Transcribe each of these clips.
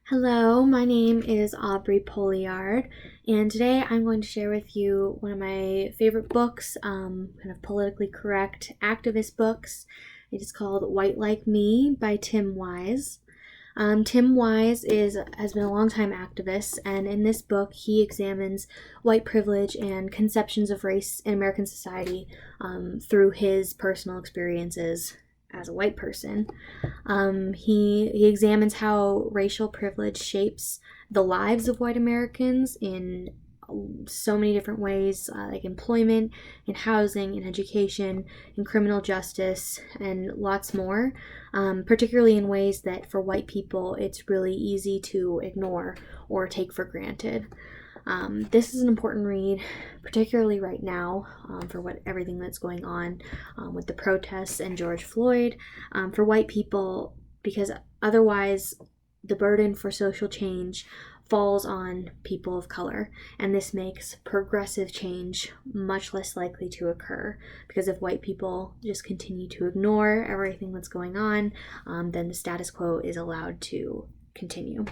Hello, my name is Aubrey Polliard, and today I'm going to share with you one of my favorite books, kind of politically correct activist books. It is called White Like Me by Tim Wise. Tim Wise has been a longtime activist, and in this book he examines white privilege and conceptions of race in American society through his personal experiences as a white person. He examines how racial privilege shapes the lives of white Americans in so many different ways, like employment, in housing, in education, in criminal justice, and lots more, particularly in ways that for white people it's really easy to ignore or take for granted. This is an important read, particularly right now, for everything that's going on with the protests and George Floyd, for white people, because otherwise the burden for social change falls on people of color, and this makes progressive change much less likely to occur, because if white people just continue to ignore everything that's going on, then the status quo is allowed to continue.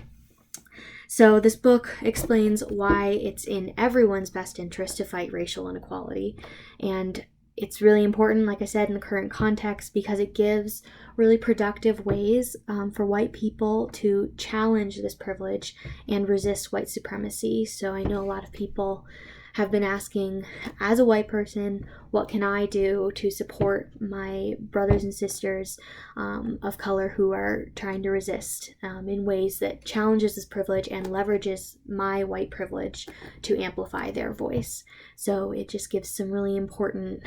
So this book explains why it's in everyone's best interest to fight racial inequality, and it's really important, like I said, in the current context, because it gives really productive ways for white people to challenge this privilege and resist white supremacy. So I know a lot of people have been asking, as a white person, what can I do to support my brothers and sisters of color who are trying to resist in ways that challenges this privilege and leverages my white privilege to amplify their voice. So it just gives some really important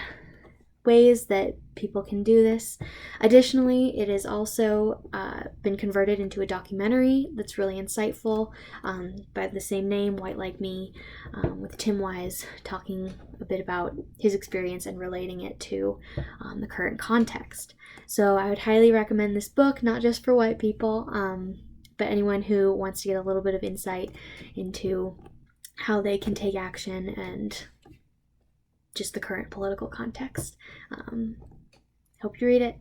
ways that people can do this. Additionally, it has also been converted into a documentary that's really insightful by the same name, White Like Me, with Tim Wise talking a bit about his experience and relating it to the current context. So I would highly recommend this book, not just for white people, but anyone who wants to get a little bit of insight into how they can take action and just the current political context. Hope you read it.